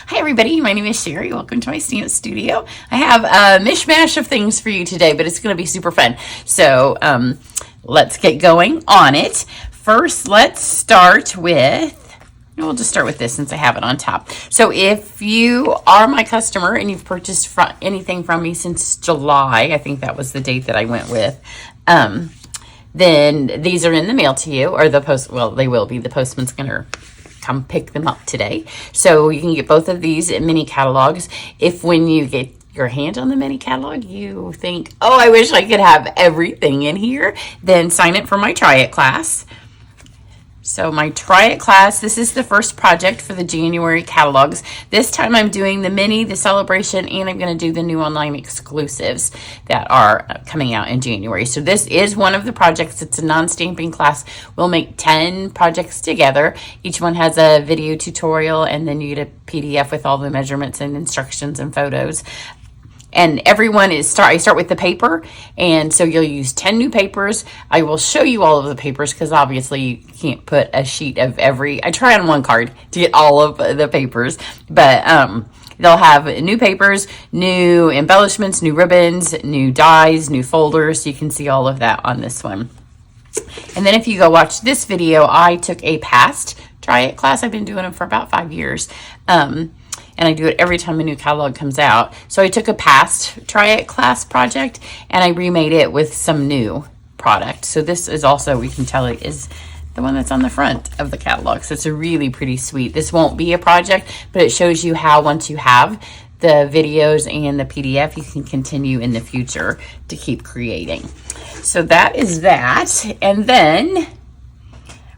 Hi everybody, my name is Cheri. Welcome to my stamp studio. I have a mishmash of things for you today, but it's going to be super fun. So let's get going on it. First, let's start with, we'll just start with this since I have it on top. So if you are my customer and you've purchased anything from me since July, I think that was the date that I went with, then these are in the mail to you, or the post, well, they will be. The postman's going to come pick them up today. So you can get both of these mini catalogs. If when you get your hand on the mini catalog, you think, oh, I wish I could have everything in here, then sign up for my Try It class. So my Try It class, this is the first project for the January catalogs. This time I'm doing the mini, the celebration, and I'm going to do the new online exclusives that are coming out in January. So this is one of the projects. It's a non-stamping class. We'll make 10 projects together. Each one has a video tutorial, and then you get a PDF with all the measurements and instructions and photos. And everyone is I start with the paper, and so you'll use 10 new papers. I will show you all of the papers because obviously you can't put a sheet of every. I try on one card to get all of the papers, but they'll have new papers, new embellishments, new ribbons, new dies, new folders. So you can see all of that on this one. And then if you go watch this video, I took a past Try It class. I've been doing them for about 5 years. And I do it every time a new catalog comes out. So I took a past Try It class project and I remade it with some new product. So this is also, we can tell it is the one that's on the front of the catalog. So it's a really pretty sweet. This won't be a project, but it shows you how once you have the videos and the PDF, you can continue in the future to keep creating. So that is that. And then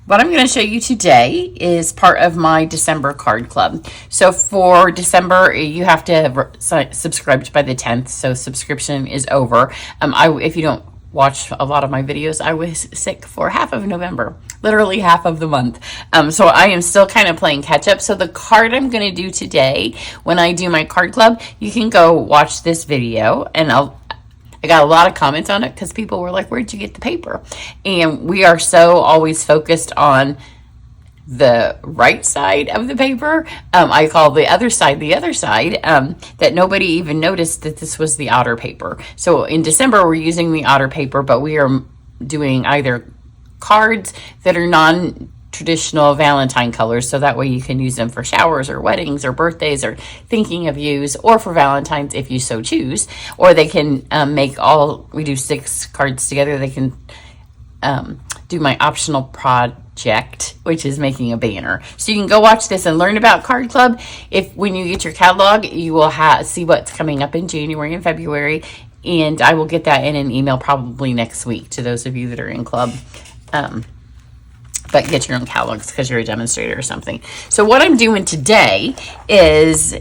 what I'm going to show you today is part of my December card club. So for December, you have to subscribe by the 10th. So subscription is over. If you don't watch a lot of my videos, I was sick for half of November, literally half of the month. So I am still kind of playing catch up. So the card I'm going to do today, when I do my card club, you can go watch this video, and I got a lot of comments on it because people were like, where'd you get the paper? And we are so always focused on the right side of the paper. I call the other side, that nobody even noticed that this was the otter paper. So in December, we're using the otter paper, but we are doing either cards that are non-traditional Valentine colors, so that way you can use them for showers or weddings or birthdays or thinking of yous, or for Valentine's if you so choose. Or they can we do 6 cards together. They can do my optional project, which is making a banner. So you can go watch this and learn about Card Club. When you get your catalog, you will see what's coming up in January and February, and I will get that in an email probably next week to those of you that are in club. But get your own catalogs because you're a demonstrator or something. So what I'm doing today is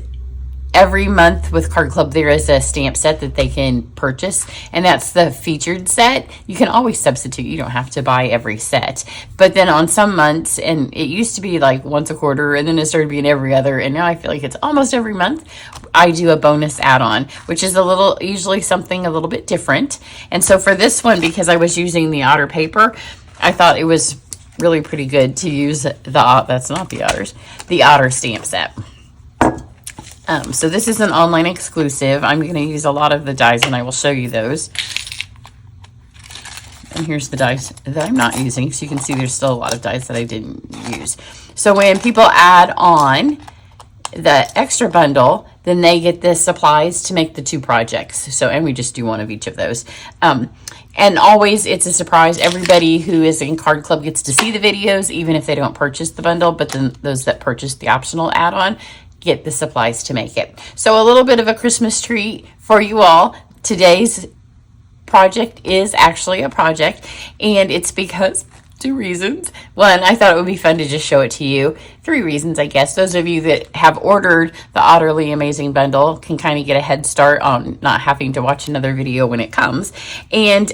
every month with Card Club, there is a stamp set that they can purchase, and that's the featured set. You can always substitute. You don't have to buy every set. But then on some months, and it used to be like once a quarter, and then it started being every other, and now I feel like it's almost every month, I do a bonus add-on, which is usually something a little bit different. And so for this one, because I was using the otter paper, I thought it was really pretty good to use the otter stamp set. So this is an online exclusive. I'm going to use a lot of the dies, and I will show you those. And here's the dies that I'm not using, so you can see there's still a lot of dies that I didn't use. So when people add on the extra bundle, then they get the supplies to make the 2 projects. So, and we just do one of each of those. And always it's a surprise. Everybody who is in Card Club gets to see the videos, even if they don't purchase the bundle, but then those that purchase the optional add-on get the supplies to make it. So a little bit of a Christmas treat for you all. Today's project is actually a project, and it's because 2 reasons. One, I thought it would be fun to just show it to you. 3 reasons, I guess. Those of you that have ordered the Otterly Amazing Bundle can kind of get a head start on not having to watch another video when it comes. And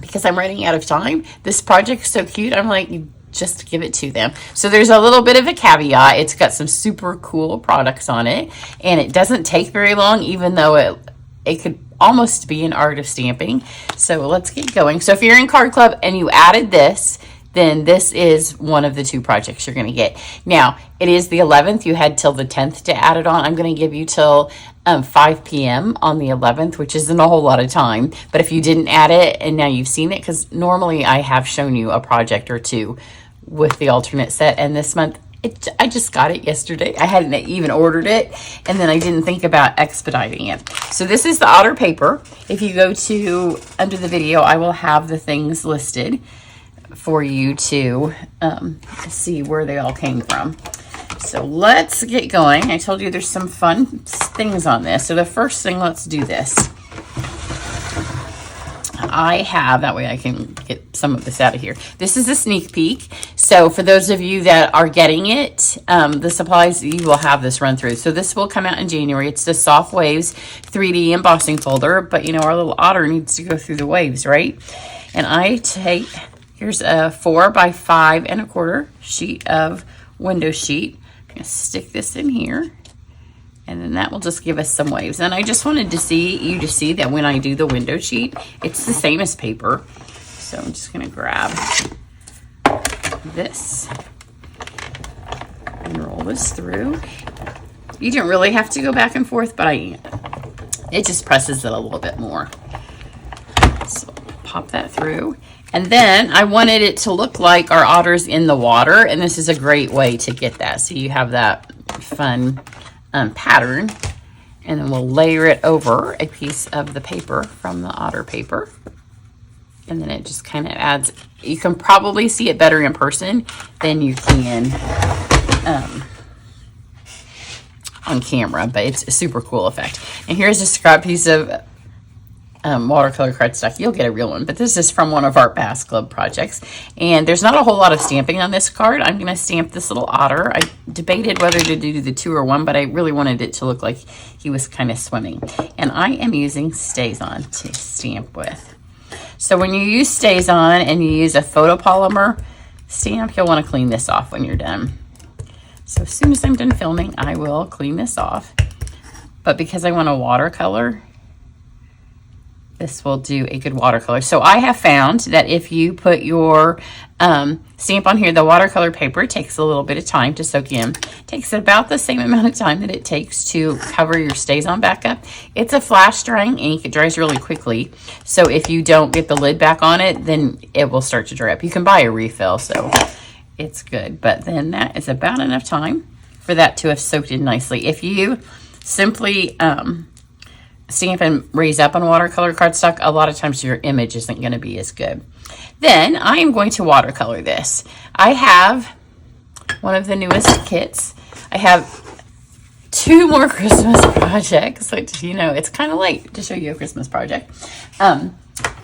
because I'm running out of time, this project's so cute, I'm like, just give it to them. So there's a little bit of a caveat. It's got some super cool products on it, and it doesn't take very long, even though it could almost be an art of stamping. So let's get going. So if you're in Card Club and you added this, then this is one of the 2 projects you're going to get. Now, it is the 11th. You had till the 10th to add it on. I'm going to give you till 5 p.m. on the 11th, which isn't a whole lot of time. But if you didn't add it and now you've seen it, because normally I have shown you a project or 2 with the alternate set, and this month I just got it yesterday. I hadn't even ordered it, and then I didn't think about expediting it. So this is the otter paper. If you go to under the video, I will have the things listed for you to see where they all came from. So let's get going. I told you there's some fun things on this. So the first thing, let's do this. I have, that way I can get some of this out of here. This is a sneak peek. So for those of you that are getting it, the supplies, you will have this run through. So this will come out in January. It's the Soft Waves 3D embossing folder, but you know, our little otter needs to go through the waves, right? And I take, here's a 4 by 5 1/4 sheet of window sheet. I'm gonna stick this in here. And then that will just give us some waves. And I just wanted to you to see that when I do the window sheet, it's the same as paper. So I'm just going to grab this and roll this through. You don't really have to go back and forth, but it just presses it a little bit more. So pop that through. And then I wanted it to look like our otter's in the water. And this is a great way to get that. So you have that fun pattern, and then we'll layer it over a piece of the paper from the otter paper, and then it just kind of adds, you can probably see it better in person than you can on camera, but it's a super cool effect. And here's a scrap piece of watercolor cardstock. You'll get a real one, but this is from one of our Bass Club projects, and there's not a whole lot of stamping on this card. I'm going to stamp this little otter. I debated whether to do the 2 or 1, but I really wanted it to look like he was kind of swimming, and I am using Stays-On to stamp with. So when you use Stays-On and you use a photopolymer stamp, you'll want to clean this off when you're done. So as soon as I'm done filming, I will clean this off, but because I want a watercolor, this will do a good watercolor. So I have found that if you put your stamp on here, the watercolor paper takes a little bit of time to soak in. It takes about the same amount of time that it takes to cover your Stays-On back up. It's a flash drying ink. It dries really quickly. So if you don't get the lid back on it, then it will start to dry up. You can buy a refill, so it's good. But then that is about enough time for that to have soaked in nicely. If you simply stamp and raise up on watercolor cardstock, a lot of times your image isn't going to be as good. Then I am going to watercolor this. I have one of the newest kits. I have 2 more Christmas projects, which, you know, it's kind of late to show you a Christmas project. And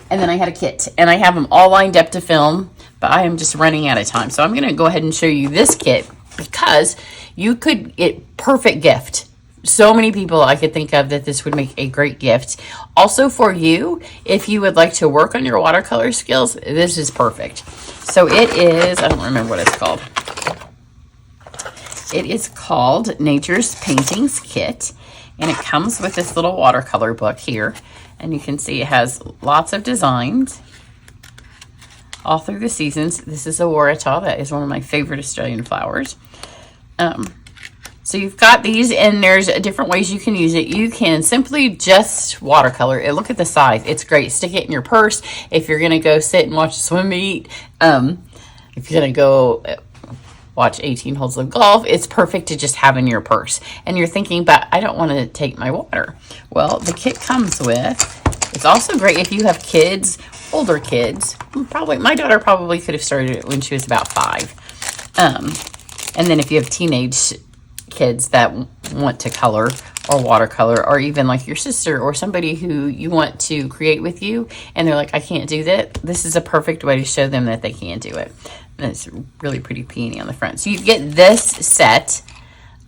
then I had a kit, and I have them all lined up to film, but I am just running out of time. So I'm going to go ahead and show you this kit, because you could get perfect gift. So many people I could think of that this would make a great gift. Also for you, if you would like to work on your watercolor skills, this is perfect. So it is, I don't remember what it's called. It is called Nature's Paintings Kit, and it comes with this little watercolor book here. And you can see it has lots of designs all through the seasons. This is a Watercolor. That is one of my favorite Australian flowers. So you've got these, and there's different ways you can use it. You can simply just watercolor it. Look at the size. It's great. Stick it in your purse. If you're going to go sit and watch a swim meet, if you're going to go watch 18 holes of golf, it's perfect to just have in your purse. And you're thinking, but I don't want to take my water. Well, the kit comes with, it's also great if you have kids, older kids. Probably, my daughter probably could have started it when she was about 5. And then if you have teenage kids that want to color or watercolor, or even like your sister or somebody who you want to create with you, and they're like, I can't do that, this is a perfect way to show them that they can do it. And it's really pretty peony on the front. So you get this set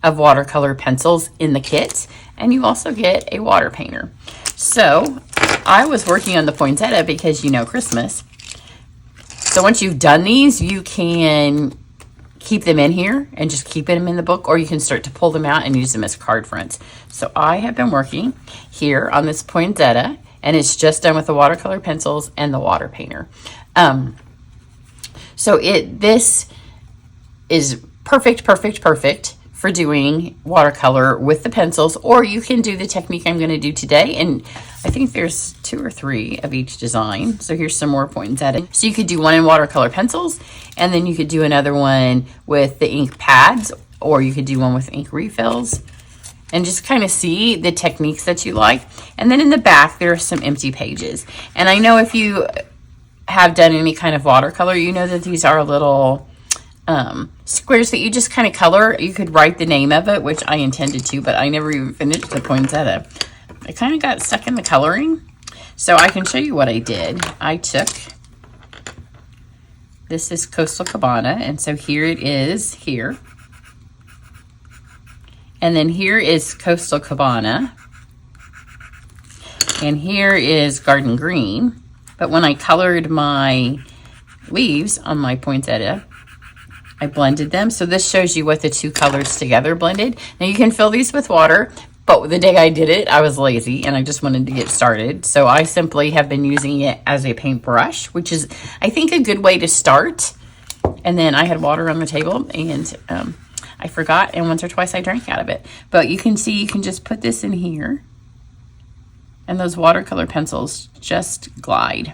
of watercolor pencils in the kit, and you also get a water painter. So I was working on the poinsettia because, you know, Christmas. So once you've done these, you can keep them in here and just keep them in the book, or you can start to pull them out and use them as card fronts. So I have been working here on this poinsettia, and it's just done with the watercolor pencils and the water painter. So this is perfect for doing watercolor with the pencils, or you can do the technique I'm going to do today. And I think there's 2 or 3 of each design. So here's some more poinsettia. So you could do one in watercolor pencils, and then you could do another one with the ink pads, or you could do one with ink refills, and just kind of see the techniques that you like. And then in the back, there are some empty pages. And I know if you have done any kind of watercolor, you know that these are little squares that you just kind of color. You could write the name of it, which I intended to, but I never even finished the poinsettia. I kind of got stuck in the coloring. So I can show you what I did. I took, this is Coastal Cabana, and so here it is here. And then here is Coastal Cabana. And here is Garden Green. But when I colored my leaves on my poinsettia, I blended them. So this shows you what the 2 colors together blended. Now you can fill these with water, but the day I did it, I was lazy and I just wanted to get started. So I simply have been using it as a paintbrush, which is, I think, a good way to start. And then I had water on the table, and I forgot, and once or twice I drank out of it. But you can see, you can just put this in here, and those watercolor pencils just glide.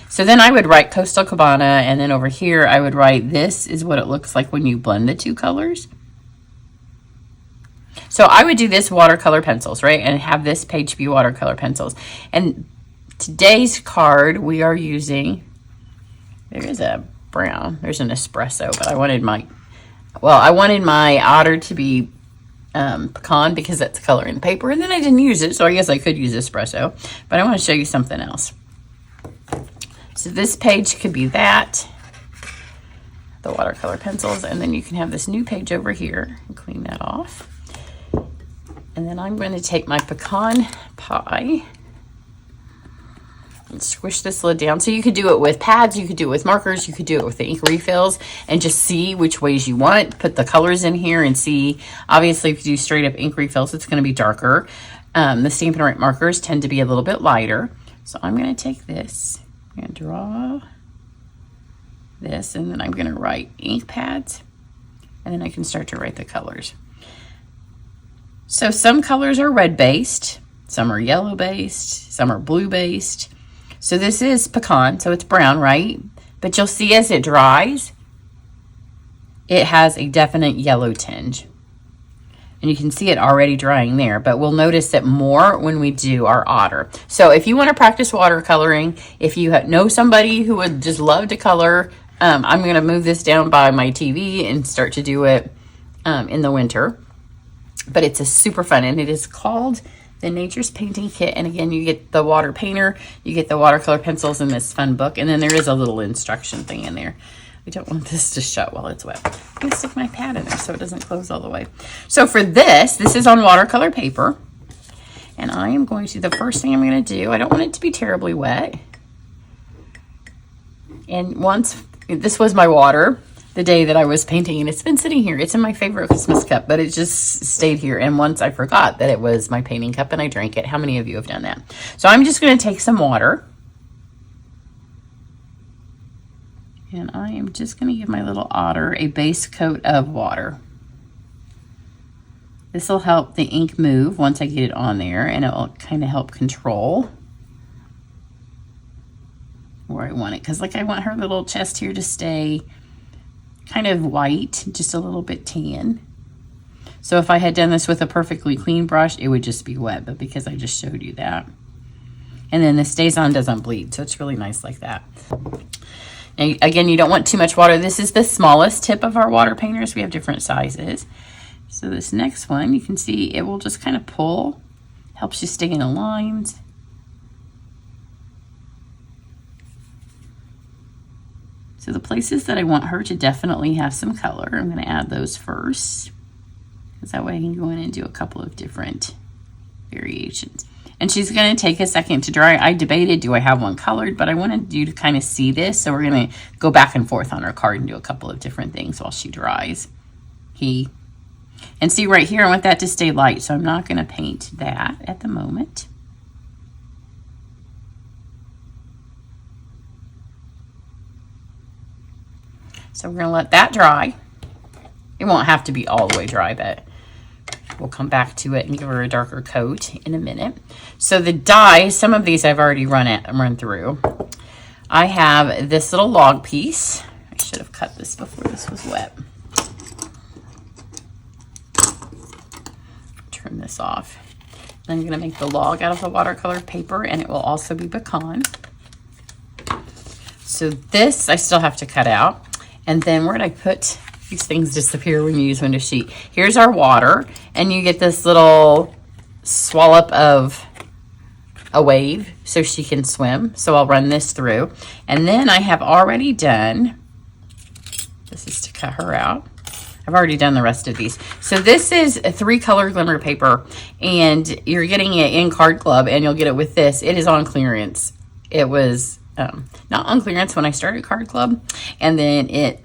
So then I would write Coastal Cabana, and then over here I would write, this is what it looks like when you blend the 2 colors. So I would do this watercolor pencils, right? And have this page be watercolor pencils. And today's card we are using, there is a brown, there's an espresso, but I wanted my otter to be pecan because that's the color in the paper, and then I didn't use it, so I guess I could use espresso. But I want to show you something else. So this page could be that, the watercolor pencils, and then you can have this new page over here and clean that off. And then I'm going to take my pecan pie and squish this lid down. So you could do it with pads, you could do it with markers, you could do it with the ink refills, and just see which ways you want. Put the colors in here and see. Obviously, if you do straight up ink refills, it's going to be darker. The Stampin' Right markers tend to be a little bit lighter. So I'm going to take this and draw this, and then I'm going to write ink pads, and then I can start to write the colors. So some colors are red based, some are yellow based, some are blue based. So this is pecan, so it's brown, right? But you'll see as it dries, it has a definite yellow tinge. And you can see it already drying there, but we'll notice it more when we do our otter. So if you want to practice watercoloring, if you know somebody who would just love to color, I'm going to move this down by my TV and start to do it in the winter. But it's a super fun, and it is called the Nature's Painting Kit. And again, you get the water painter, you get the watercolor pencils in this fun book, and then there is a little instruction thing in there. We don't want this to shut while it's wet. I'm going to stick my pad in there so it doesn't close all the way. So for this is on watercolor paper. And I am going to, the first thing I'm going to do, I don't want it to be terribly wet. And this was my water the day that I was painting, and it's been sitting here. It's in my favorite Christmas cup, but it just stayed here. And once I forgot that it was my painting cup and I drank it. How many of you have done that? So I'm just going to take some water. And I am just going to give my little otter a base coat of water. This will help the ink move once I get it on there, and it will kind of help control where I want it. Because like I want her little chest here to stay kind of white, just a little bit tan. So if I had done this with a perfectly clean brush, it would just be wet, but because I just showed you that. And then this stays on, doesn't bleed, so it's really nice like that. Now, again, you don't want too much water. This is the smallest tip of our water painters. We have different sizes. So this next one, you can see it will just kind of pull, helps you stay in the lines. So the places that I want her to definitely have some color, I'm going to add those first, because that way I can go in and do a couple of different variations. And she's going to take a second to dry. I debated, do I have one colored? But I wanted you to kind of see this. So we're going to go back and forth on our card and do a couple of different things while she dries. And see right here, I want that to stay light. So I'm not going to paint that at the moment. So we're going to let that dry. It won't have to be all the way dry, but we'll come back to it and give her a darker coat in a minute. So the dye, some of these I've already run through. I have this little log piece. I should have cut this before this was wet. Turn this off. I'm going to make the log out of the watercolor paper, and it will also be pecan. So this I still have to cut out. And then where did I put, these things disappear when you use window sheet. Here's our water, and you get this little swallop of a wave so she can swim. So I'll run this through. And then I have already done, this is to cut her out. I've already done the rest of these. So this is a 3-color glimmer paper, and you're getting it in Card Club, and you'll get it with this. It is on clearance. It was not on clearance when I started Card Club, and then it,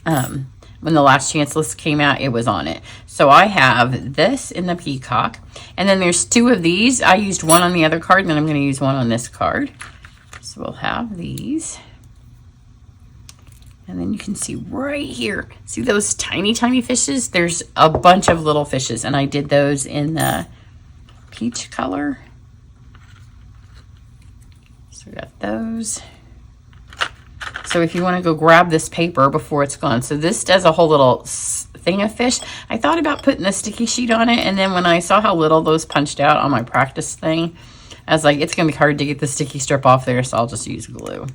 when the Last Chance list came out, it was on it. So I have this in the peacock, and then there's 2 of these. I used one on the other card, and then I'm going to use one on this card. So we'll have these. And then you can see right here, see those tiny, tiny fishes? There's a bunch of little fishes, and I did those in the peach color. So we got those. So if you want to go grab this paper before it's gone. So this does a whole little thing of fish. I thought about putting the sticky sheet on it, and then when I saw how little those punched out on my practice thing, I was like, it's going to be hard to get the sticky strip off there, so I'll just use glue.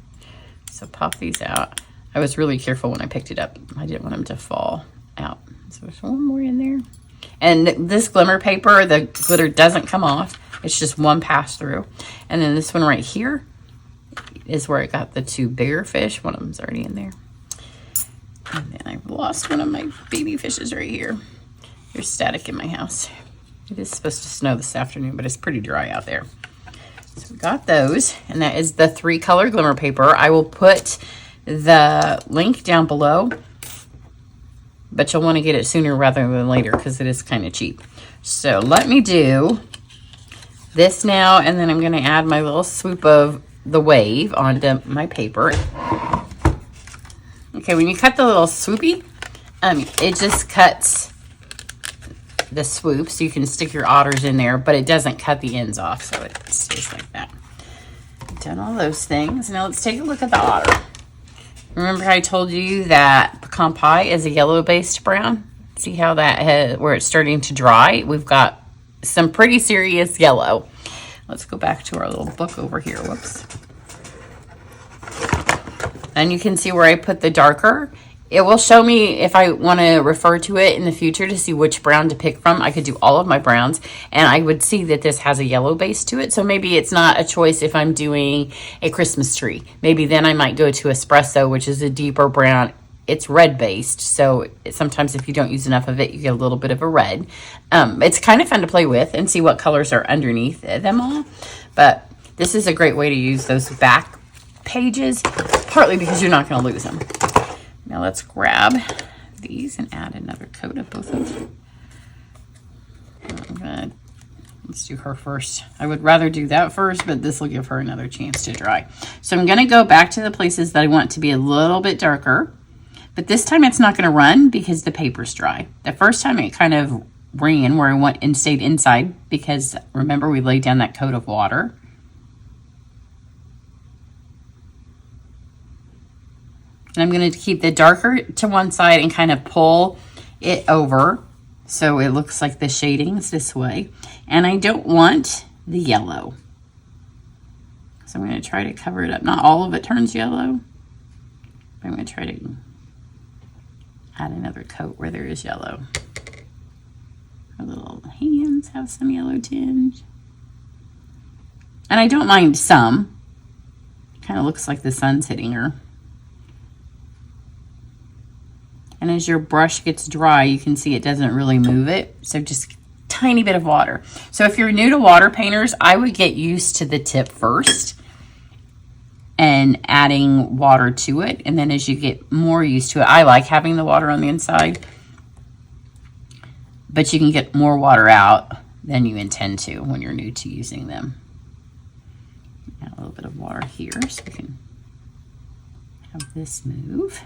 So pop these out. I was really careful when I picked it up. I didn't want them to fall out. So there's one more in there. And this glimmer paper, the glitter doesn't come off. It's just one pass through. And then this one right here is where I got the 2 bigger fish. One of them's already in there. And then I've lost one of my baby fishes right here. There's static in my house. It is supposed to snow this afternoon, but it's pretty dry out there. So we got those. And that is the 3-color glimmer paper. I will put the link down below, but you'll want to get it sooner rather than later because it is kind of cheap. So let me do this now, and then I'm going to add my little swoop of the wave onto my paper. Okay, when you cut the little swoopy, it just cuts the swoop so you can stick your otters in there, but it doesn't cut the ends off, so it stays like that. Done all those things. Now let's take a look at the otter. Remember I told you that pecan pie is a yellow-based brown? See how that where it's starting to dry? We've got some pretty serious yellow. Let's go back to our little book over here. Whoops. And you can see where I put the darker. It will show me if I want to refer to it in the future to see which brown to pick from. I could do all of my browns, and I would see that this has a yellow base to it. So maybe it's not a choice if I'm doing a Christmas tree. Maybe then I might go to espresso, which is a deeper brown. It's red based, so sometimes if you don't use enough of it, you get a little bit of a red. It's kind of fun to play with and see what colors are underneath them all. But this is a great way to use those back pages, partly because you're not going to lose them. Now let's grab these and add another coat of both of them. Let's do her first. I would rather do that first, but this will give her another chance to dry. So I'm going to go back to the places that I want to be a little bit darker, but this time it's not going to run because the paper's dry. The first time it kind of ran where I went and stayed inside because remember we laid down that coat of water. And I'm going to keep the darker to one side and kind of pull it over so it looks like the shadings this way. And I don't want the yellow. So I'm going to try to cover it up. Not all of it turns yellow. But I'm going to try to add another coat where there is yellow. Her little hands have some yellow tinge. And I don't mind some. Kind of looks like the sun's hitting her. And as your brush gets dry, you can see it doesn't really move it. So just a tiny bit of water. So if you're new to water painters, I would get used to the tip first and adding water to it. And then as you get more used to it, I like having the water on the inside. But you can get more water out than you intend to when you're new to using them. Add a little bit of water here so we can have this move.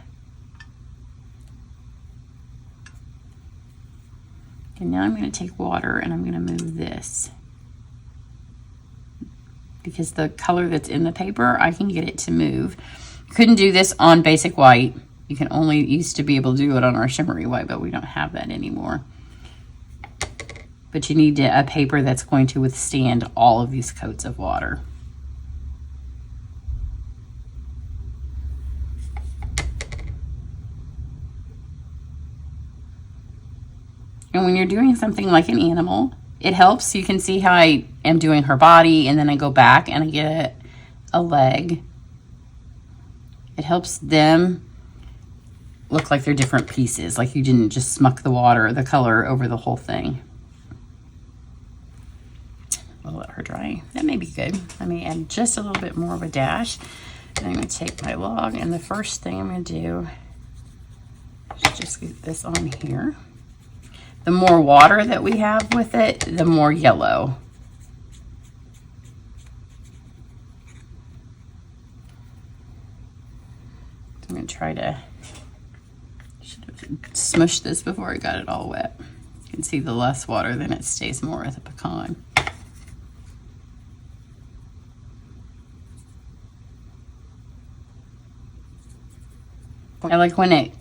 And now I'm going to take water and I'm going to move this. Because the color that's in the paper, I can get it to move. Couldn't do this on basic white. You can only used to be able to do it on our shimmery white, but we don't have that anymore. But you need a paper that's going to withstand all of these coats of water. And when you're doing something like an animal, it helps. You can see how I am doing her body, and then I go back and I get a leg. It helps them look like they're different pieces, like you didn't just smuck the water, the color over the whole thing. We'll let her dry. That may be good. I may add just a little bit more of a dash. And I'm going to take my log, and the first thing I'm going to do is just get this on here. The more water that we have with it, the more yellow. I'm going to try to, should have smushed this before I got it all wet. You can see the less water, then it stays more with the pecan. I like when it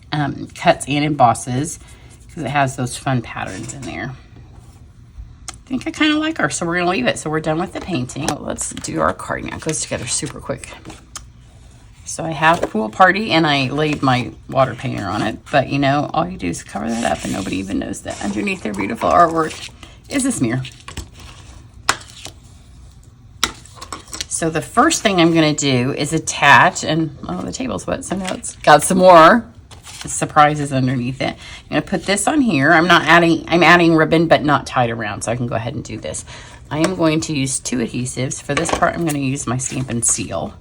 cuts and embosses, because it has those fun patterns in there. I think I kind of like her, so we're going to leave it. So we're done with the painting. Let's do our card now. It goes together super quick. So I have Pool Party, and I laid my water painter on it. But, you know, all you do is cover that up, and nobody even knows that underneath their beautiful artwork is a smear. So the first thing I'm going to do is attach, and oh, the table's wet, so now it's got some more surprises underneath it. I'm going to put this on here. I'm adding ribbon, but not tied around, so I can go ahead and do this. I am going to use 2 adhesives. For this part, I'm going to use my Stampin' Seal.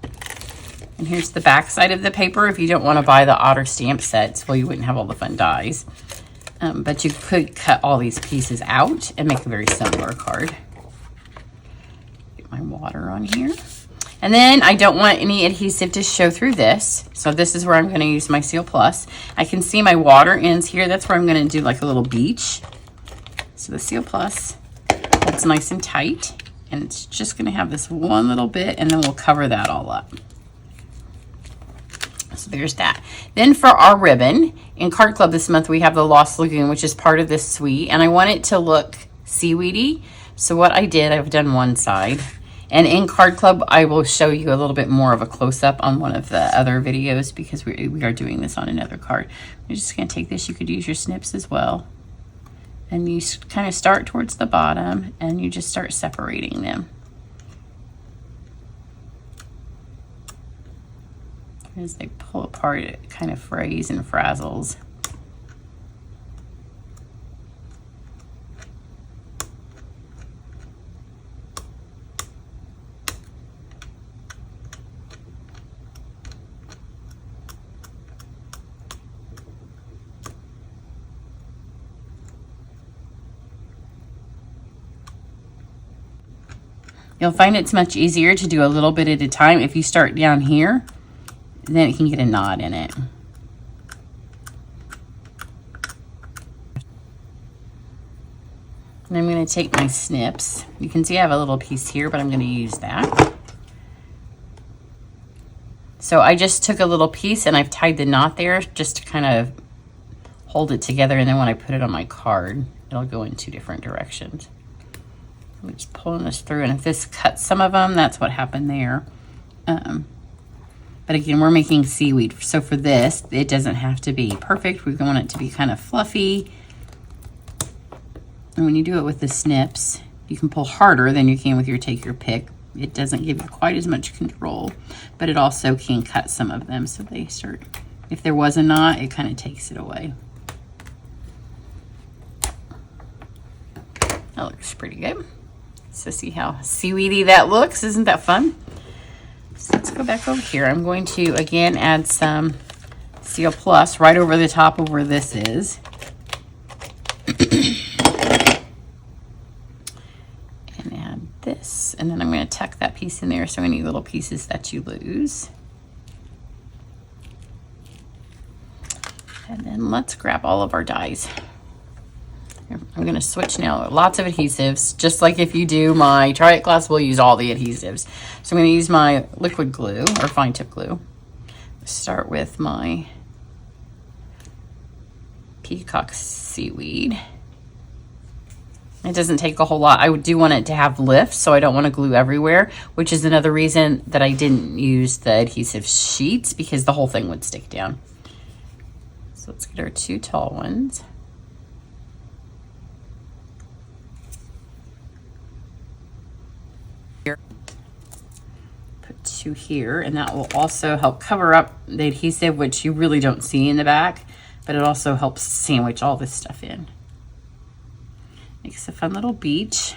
And here's the back side of the paper. If you don't want to buy the Otter stamp sets, well, you wouldn't have all the fun dies. But you could cut all these pieces out and make a very similar card. Get my water on here. And then I don't want any adhesive to show through this. So this is where I'm going to use my Seal Plus. I can see my water ends here. That's where I'm going to do like a little beach. So the Seal Plus holds nice and tight. And it's just going to have this one little bit, and then we'll cover that all up. So there's that. Then for our ribbon, in Card Club this month, we have the Lost Lagoon, which is part of this suite. And I want it to look seaweedy. So what I did, I've done one side. And in Card Club, I will show you a little bit more of a close-up on one of the other videos, because we are doing this on another card. You're just going to take this. You could use your snips as well. And you kind of start towards the bottom, and you just start separating them. As they pull apart, it kind of frays and frazzles. You'll find it's much easier to do a little bit at a time. If you start down here, then it can get a knot in it. And I'm going to take my snips. You can see I have a little piece here, but I'm going to use that. So I just took a little piece and I've tied the knot there just to kind of hold it together. And then when I put it on my card, it'll go in 2 different directions. I'm just pulling this through, and if this cuts some of them, that's what happened there. But again, we're making seaweed. So for this, it doesn't have to be perfect. We want it to be kind of fluffy. And when you do it with the snips, you can pull harder than you can with your take your pick. It doesn't give you quite as much control, but it also can cut some of them. So they start, if there was a knot, it kind of takes it away. That looks pretty good. So see how seaweedy that looks? Isn't that fun? So let's go back over here. I'm going to, again, add some Seal Plus right over the top of where this is. And add this. And then I'm going to tuck that piece in there, so any little pieces that you lose. then let's grab all of our dies. I'm going to switch now. Lots of adhesives. Just like if you do my Try It class, we'll use all the adhesives. So I'm going to use my liquid glue or fine tip glue. Start with my peacock seaweed. It doesn't take a whole lot. I do want it to have lift, so I don't want to glue everywhere, which is another reason that I didn't use the adhesive sheets, because the whole thing would stick down. So let's get our 2 tall ones. Here. Put 2 here, and that will also help cover up the adhesive, which you really don't see in the back, but it also helps sandwich all this stuff in. Makes a fun little beach.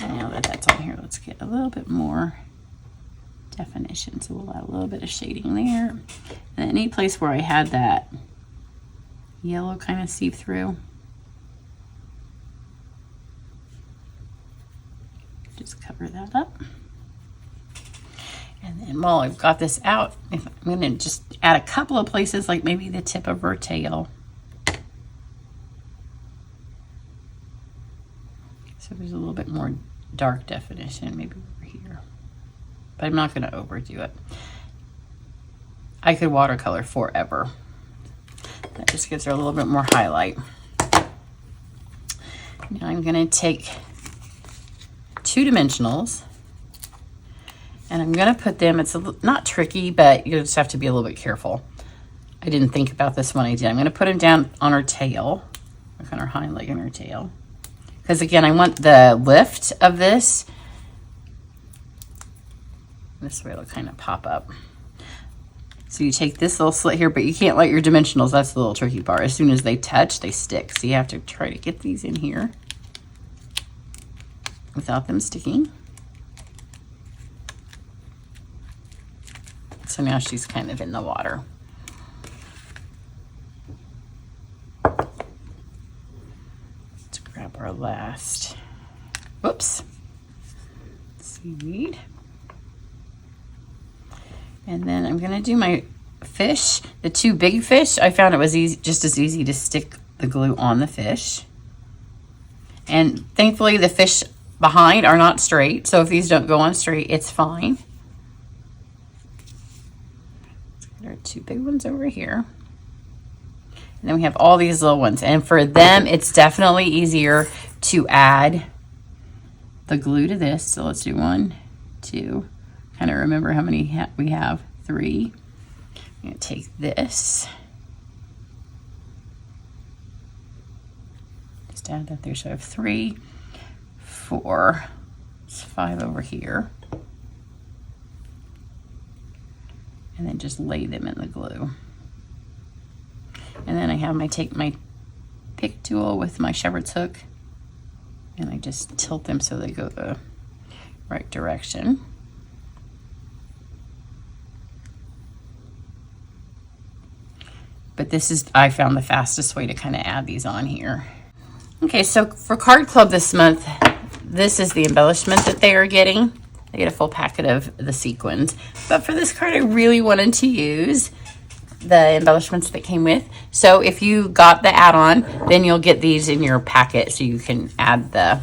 And now that that's on here, let's get a little bit more definition. So we'll add a little bit of shading there. And any place where I had that yellow kind of seep through, just cover that up. And then while I've got this out, I'm going to just add a couple of places, like maybe the tip of her tail. So there's a little bit more dark definition, maybe over here. But I'm not going to overdo it. I could watercolor forever. That just gives her a little bit more highlight. Now I'm going to take 2 dimensionals, and I'm going to put them, it's not tricky, but you just have to be a little bit careful. I didn't think about this when I did. I'm going to put them down on her tail, like on her hind leg and her tail. Because again, I want the lift of this. This way it'll kind of pop up. So you take this little slit here, but you can't let your dimensionals, that's the little tricky part. As soon as they touch, they stick. So you have to try to get these in here without them sticking. So now she's kind of in the water. Grab our last, whoops, seaweed. And then I'm going to do my fish. The 2 big fish, I found it was easy, just as easy to stick the glue on the fish. And thankfully the fish behind are not straight, so if these don't go on straight, it's fine. Let's get our 2 big ones over here. And then we have all these little ones. And for them, it's definitely easier to add the glue to this. So let's do 1, 2. Kind of remember how many we have. 3. I'm going to take this. Just add that there. So I have 3, 4. It's 5 over here. And then just lay them in the glue. And then I have take my pick tool with my shepherd's hook, and I just tilt them so they go the right direction. But this is, I found the fastest way to kind of add these on here. Okay, so for Card Club this month, this is the embellishment that they are getting. They get a full packet of the sequins. But for this card, I really wanted to use the embellishments that came with. So if you got the add-on, then you'll get these in your packet, so you can add the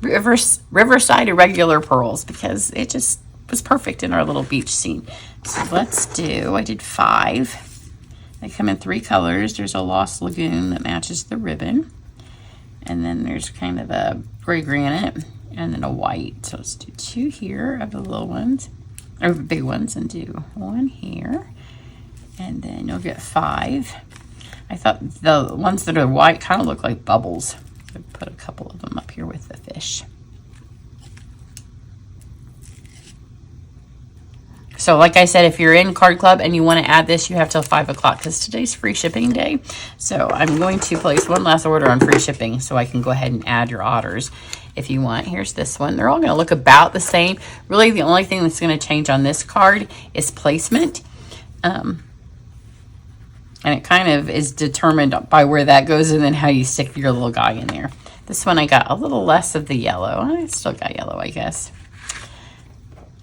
Riverside Irregular Pearls, because it just was perfect in our little beach scene. So let's do, I did 5. They come in 3 colors. There's a Lost Lagoon that matches the ribbon, and then there's kind of a gray granite, and then a white. So let's do 2 here of the little ones, or the big ones, and do 1 here. And then you'll get 5. I thought the ones that are white kind of look like bubbles. I'll put a couple of them up here with the fish. So like I said, if you're in Card Club and you want to add this, you have till 5 o'clock, because today's free shipping day. So I'm going to place one last order on free shipping so I can go ahead and add your otters if you want. Here's this one. They're all going to look about the same. Really, the only thing that's going to change on this card is placement. And it kind of is determined by where that goes and then how you stick your little guy in there. This one I got a little less of the yellow. I still got yellow, I guess.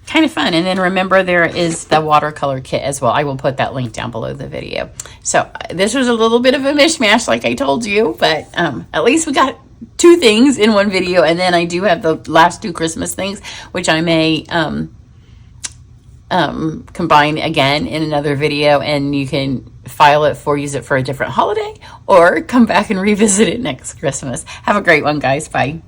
kind of fun. And then remember, there is the watercolor kit as well. I will put that link down below the video. So this was a little bit of a mishmash, like I told you, but at least we got 2 things in one video. And then I do have the last 2 Christmas things, which I may combine again in another video, and you can file it for, use it for a different holiday, or come back and revisit it next Christmas. Have a great one, guys. Bye.